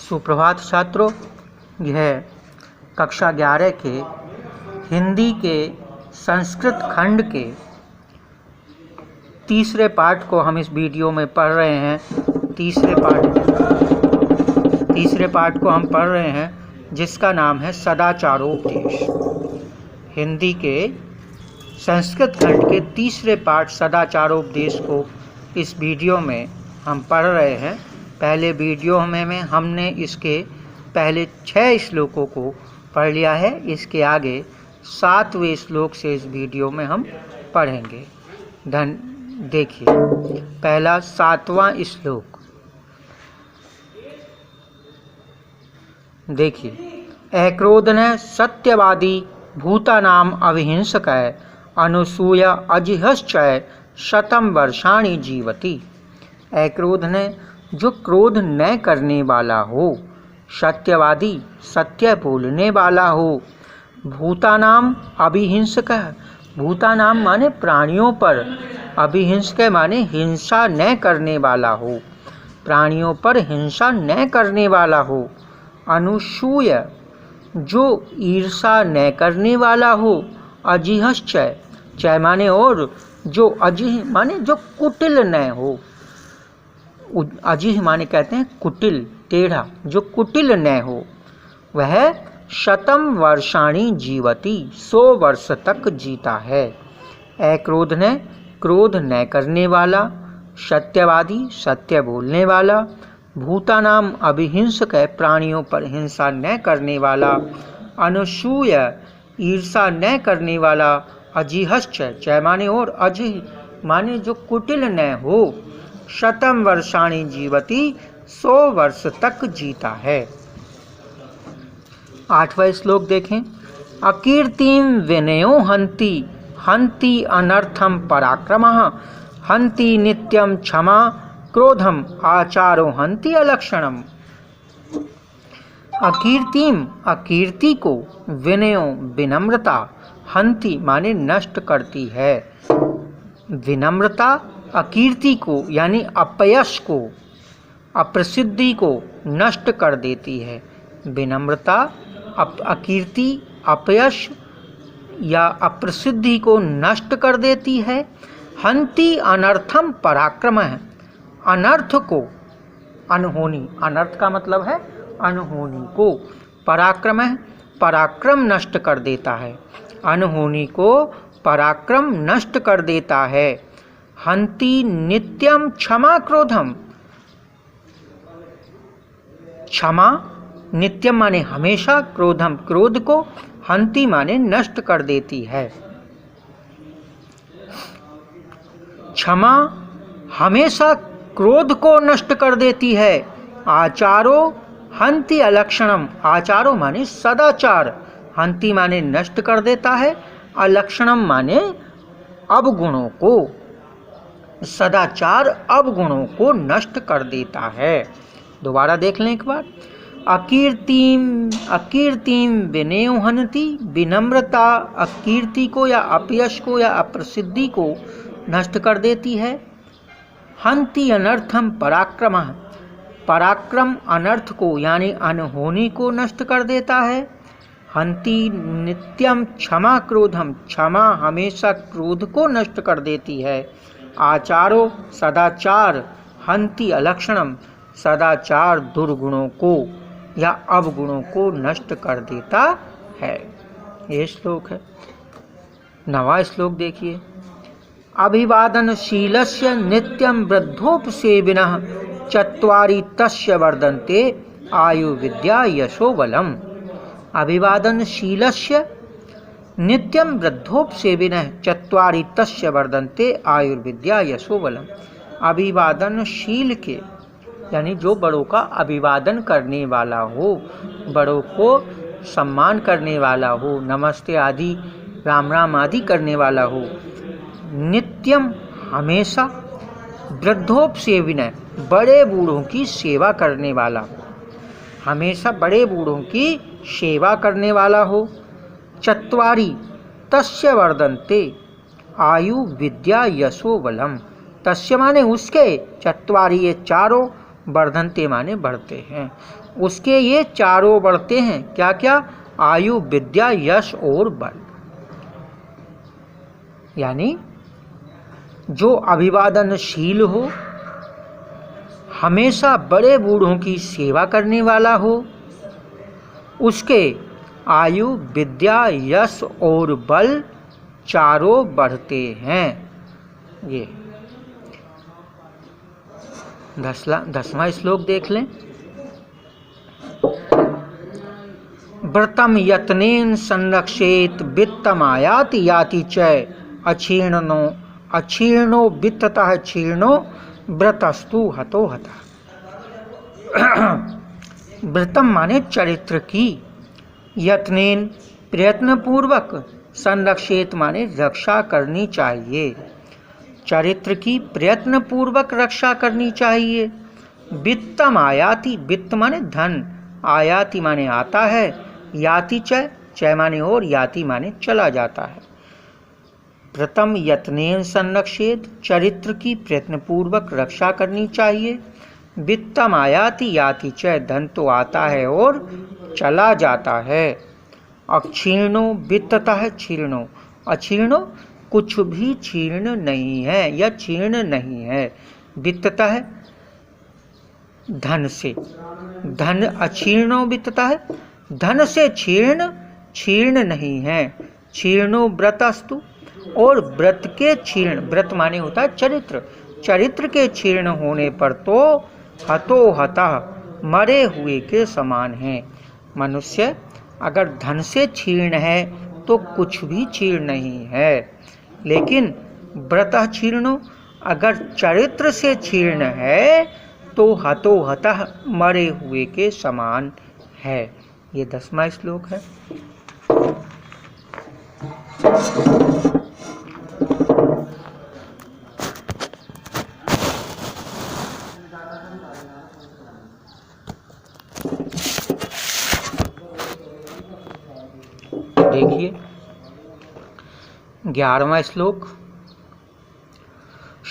सुप्रभात छात्रों, यह कक्षा 11 के हिंदी के संस्कृत खंड के तीसरे पाठ को हम इस वीडियो में पढ़ रहे हैं। तीसरे पाठ को हम पढ़ रहे हैं जिसका नाम है सदाचारोपदेश। हिंदी के संस्कृत खंड के तीसरे पाठ सदाचारोपदेश को इस वीडियो में हम पढ़ रहे हैं। पहले वीडियो में हमने इसके पहले 6 श्लोकों को पढ़ लिया है। इसके आगे 7वें श्लोक से इस वीडियो में हम पढ़ेंगे। देखिए, पहला 7वां श्लोक देखिए। अक्रोधन सत्यवादी भूतानाम अविहिंसकः अनुसूय अजिहश्चय शतम वर्षाणि जीवति। अक्रोध ने जो क्रोध न करने वाला हो, सत्यवादी सत्य बोलने वाला हो, भूतानाम अभिहिंसकः, भूतानाम माने प्राणियों पर, अभिहिंसक माने हिंसा न करने वाला हो, प्राणियों पर हिंसा न करने वाला हो, अनुसूय जो ईर्षा न करने वाला हो, अजिहश्चय चय माने और, जो अजिह माने जो कुटिल न हो, अजिह माने कहते हैं कुटिल, टेढ़ा, जो कुटिल न हो, वह शतम वर्षाणि जीवति, 100 वर्ष तक जीता है। अक्रोध ने क्रोध न करने वाला, सत्यवादी सत्य बोलने वाला, भूतानाम अभिहिंसक प्राणियों पर हिंसा न करने वाला, अनुसूय ईर्षा न करने वाला, अजिहश्च चय माने और, अजिह माने जो कुटिल न हो, शतम वर्षाणि जीवति 100 वर्ष तक जीता है। 8वां श्लोक देखें। अकीर्तिम विनयो हंति, हंति अनर्थम पराक्रमः, हंति नित्यम क्षमा क्रोधम आचारो हंति अलक्षणम। अकीर्तिम अकीर्ति को, विनयो विनम्रता, हंति माने नष्ट करती है, विनम्रता अकीर्ति को यानी अपयश को, अप्रसिद्धि को नष्ट कर देती है। विनम्रता अकीर्ति, अपयश या अप्रसिद्धि को नष्ट कर देती है। हंति अनर्थम पराक्रम है, अनर्थ को, अनहोनी, अनर्थ का मतलब है अनहोनी को, पराक्रम है, पराक्रम नष्ट कर देता है, अनहोनी को पराक्रम नष्ट कर देता है। हंति नित्यम क्षमा क्रोधम, क्षमा नित्यम माने हमेशा, क्रोधम क्रोध को, हंति माने नष्ट कर देती है। क्षमा हमेशा क्रोध को नष्ट कर देती है। आचारो हंति अलक्षणम, आचारो माने सदाचार, हंति माने नष्ट कर देता है, अलक्षणम माने अवगुणों को, सदाचार अवगुणों को नष्ट कर देता है। दोबारा देख लें एक बार। अकीर्तिम विनयो हनति, विनम्रता अकीर्ति को या अपयश को या अप्रसिद्धि को नष्ट कर देती है। हंति अनर्थम पराक्रम, पराक्रम अनर्थ को यानी अनहोनी को नष्ट कर देता है। हंति नित्यम क्षमा क्रोधम, क्षमा हमेशा क्रोध को नष्ट कर देती है। आचारो सदाचार, हंति अलक्षणम, सदाचार दुर्गुणों को या अवगुणों को नष्ट कर देता है। ये श्लोक है। 9वां श्लोक देखिए। अभिवादनशीलस्य नित्यं वृद्धोपसेविनः चत्वारि तस्य वर्धन्ते आयु विद्या यशो बलम्। अभिवादनशीलस्य नित्यम वृद्धोपसेविनः चत्वारि तस्य वर्धन्ते आयुर्विद्या यशो बलम्। अभिवादनशील के यानी जो बड़ों का अभिवादन करने वाला हो, बड़ों को सम्मान करने वाला हो, नमस्ते आदि राम राम आदि करने वाला हो। नित्यम हमेशा, वृद्धोपसेविनः बड़े बूढ़ों की सेवा करने वाला हो, हमेशा बड़े बूढ़ों की सेवा करने वाला हो। चत्वारि तस्य वर्धन्ते आयु विद्या यशो बलम, तस्य माने उसके, चत्वारि ये चारों, वर्धन्ते माने बढ़ते हैं, उसके ये चारों बढ़ते हैं। क्या क्या? आयु, विद्या, यश और बल। यानी जो अभिवादनशील हो, हमेशा बड़े बूढ़ों की सेवा करने वाला हो, उसके आयु, विद्या, यश और बल चारों बढ़ते हैं। ये 10वां श्लोक देख लें। व्रतम यत्नेन संरक्षेत वित्तमायाति याति च अक्षीर्णो वित्ततः क्षीर्णो व्रतस्तु हतो हतः। व्रतम माने चरित्र की, यत्नेन प्रयत्न पूर्वक, संरक्षेत माने रक्षा करनी चाहिए, चरित्र की प्रयत्न पूर्वक रक्षा करनी चाहिए। वित्तम आयाति, वित्त माने धन, आयाति माने आता है, याति च माने और, याति माने चला जाता है। व्रतम यत्नेन संरक्षेत, चरित्र की प्रयत्न पूर्वक रक्षा करनी चाहिए। वित्तम आयाति याति च, धन तो आता है और चला जाता है। अक्षीर्णो वित्ततः क्षीर्णो, अक्षीर्णो कुछ भी क्षीर्ण नहीं है या क्षीर्ण नहीं है। वित्ततः धन से, धन अक्षीर्णो वित्ततः, धन से क्षीर्ण नहीं है। क्षीर्णो व्रतस्तु, और व्रत के क्षीर्ण, व्रत माने होता है चरित्र, चरित्र के क्षीर्ण होने पर तो हतो हतः, मरे हुए के समान है। मनुष्य अगर धन से क्षीर्ण है तो कुछ भी क्षीर्ण नहीं है, लेकिन व्रतः क्षीर्णो, अगर चरित्र से क्षीर्ण है तो हतो हतः, मरे हुए के समान है। ये 10वां श्लोक है। देखिए 11वां श्लोक।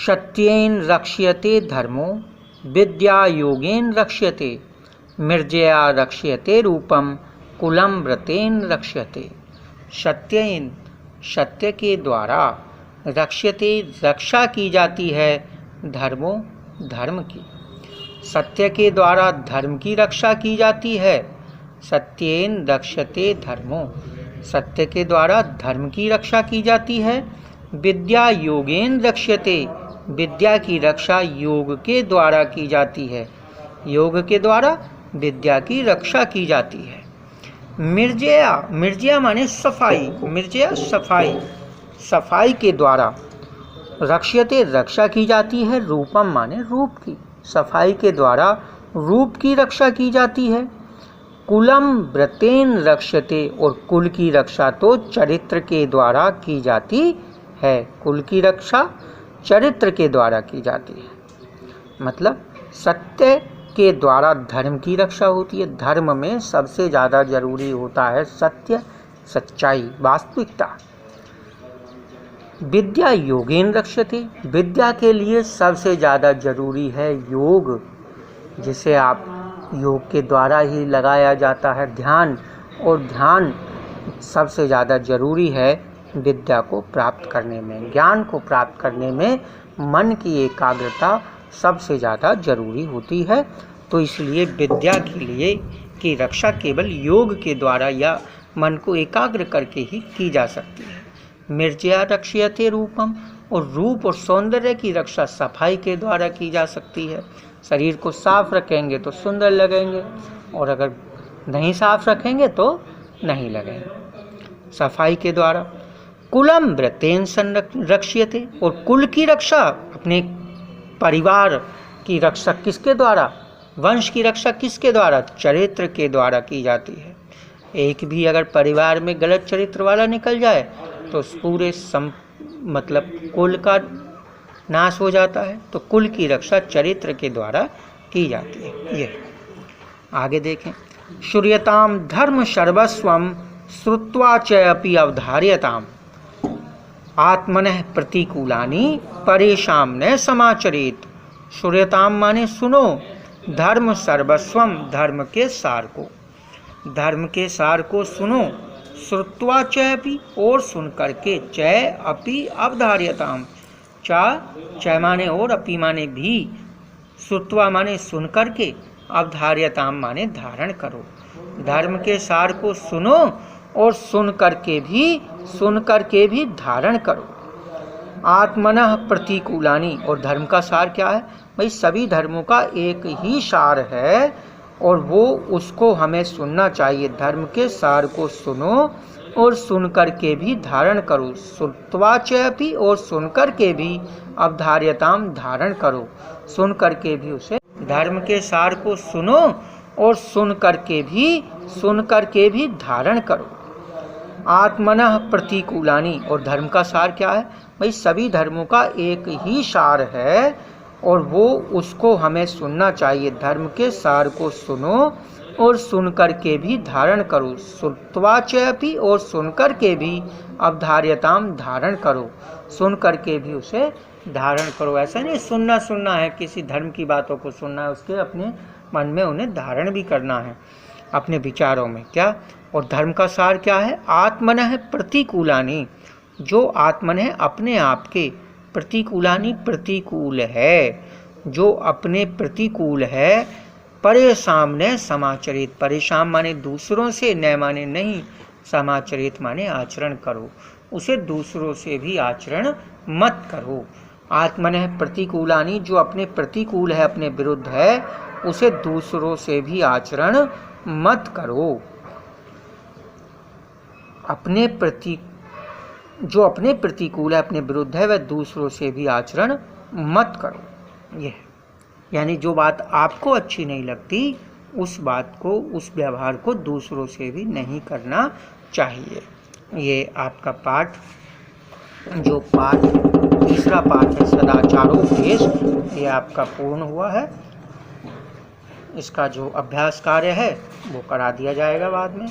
सत्येन रक्ष्यते धर्मो, विद्या योगेन रक्ष्यते, मृजया रक्ष्यते रूपम, कुलम व्रतेन रक्ष्यते। सत्येन, सत्य के द्वारा, रक्ष्यते रक्षा की जाती है, धर्मो धर्म की, सत्य के द्वारा धर्म की रक्षा की जाती है। सत्येन रक्ष्यते धर्मो, सत्य के द्वारा धर्म की रक्षा की जाती है। विद्या योगेन रक्ष्यते, विद्या की रक्षा योग के द्वारा की जाती है, योग के द्वारा विद्या की रक्षा की जाती है। मृजया, मृजया माने सफाई, मृजया सफाई, सफाई के द्वारा रक्ष्यते रक्षा की जाती है। रूपम माने रूप की, सफाई के द्वारा रूप की रक्षा की जाती है। कुलम व्रतेन रक्ष्यते, और कुल की रक्षा तो चरित्र के द्वारा की जाती है, कुल की रक्षा चरित्र के द्वारा की जाती है। मतलब सत्य के द्वारा धर्म की रक्षा होती है। धर्म में सबसे ज़्यादा जरूरी होता है सत्य, सच्चाई, वास्तविकता। विद्या योगेन रक्ष्यते, विद्या के लिए सबसे ज़्यादा जरूरी है योग, जिसे आप योग के द्वारा ही लगाया जाता है ध्यान, और ध्यान सबसे ज़्यादा जरूरी है विद्या को प्राप्त करने में, ज्ञान को प्राप्त करने में मन की एकाग्रता सबसे ज़्यादा जरूरी होती है। तो इसलिए विद्या के लिए की रक्षा केवल योग के द्वारा या मन को एकाग्र करके ही की जा सकती है। मृजया रक्ष्यते रूपम, और रूप और सौंदर्य की रक्षा सफाई के द्वारा की जा सकती है। शरीर को साफ रखेंगे तो सुंदर लगेंगे, और अगर नहीं साफ रखेंगे तो नहीं लगेंगे, सफाई के द्वारा। कुलम व्रतेन रक्ष्यते, और कुल की रक्षा, अपने परिवार की रक्षा किसके द्वारा, वंश की रक्षा किसके द्वारा, चरित्र के द्वारा की जाती है। एक भी अगर परिवार में गलत चरित्र वाला निकल जाए तो पूरे मतलब कुल का नाश हो जाता है। तो कुल की रक्षा चरित्र के द्वारा की जाती है। ये आगे देखें। श्रूयताम धर्म सर्वस्वम श्रुत्वा च अपि अवधार्यताम, आत्मनः प्रतिकूलानि परेशान न समाचरेत। श्रूयताम माने सुनो, धर्म सर्वस्वम, धर्म के सार को, धर्म के सार को सुनो। श्रुत्वा चैपि, और सुन करके, चै अपि अवधार्यताम, चै माने और, अपि माने भी, श्रुत्वा माने सुन करके, अवधार्यताम माने धारण करो। धर्म के सार को सुनो और सुन करके भी धारण करो। आत्मनः प्रतिकूलानि, और धर्म का सार क्या है भाई? सभी धर्मों का एक ही सार है और वो उसको हमें सुनना चाहिए। धर्म के सार को सुनो और सुन करके भी धारण करो। श्रुत्वा चैपि, और सुन करके भी, अवधार्यताम धारण करो, सुन करके भी उसे। धर्म के सार को सुनो और सुन करके भी धारण करो। आत्मनः प्रतिकूलानि, और धर्म का सार क्या है भाई? सभी धर्मों का एक ही सार है और वो उसको हमें सुनना चाहिए। धर्म के सार को सुनो और सुन करके भी धारण करो। श्रुत्वा चैपि, और सुन करके भी, अवधार्यताम धारण करो, सुन करके भी उसे धारण करो। ऐसा नहीं सुनना है, किसी धर्म की बातों को सुनना है, उसके अपने मन में उन्हें धारण भी करना है अपने विचारों में। क्या? और धर्म का सार क्या है? आत्मनः प्रतिकूलानि, जो आत्मन है अपने आप के, प्रतिकूलानि प्रतिकूल है, जो अपने प्रतिकूल है। परेशान ने समाचरित, परेशान माने दूसरों से, न माने नहीं, समाचरित माने आचरण करो, उसे दूसरों से भी आचरण मत करो। आत्मनः प्रतिकूलानि, जो अपने प्रतिकूल है, अपने विरुद्ध है, उसे दूसरों से भी आचरण मत करो। जो अपने प्रतिकूल है, अपने विरुद्ध है, वह दूसरों से भी आचरण मत करो। यह यानी जो बात आपको अच्छी नहीं लगती, उस बात को, उस व्यवहार को दूसरों से भी नहीं करना चाहिए। ये आपका पाठ, जो तीसरा पाठ है सदाचारोपदेश, ये आपका पूर्ण हुआ है। इसका जो अभ्यास कार्य है वो करा दिया जाएगा बाद में।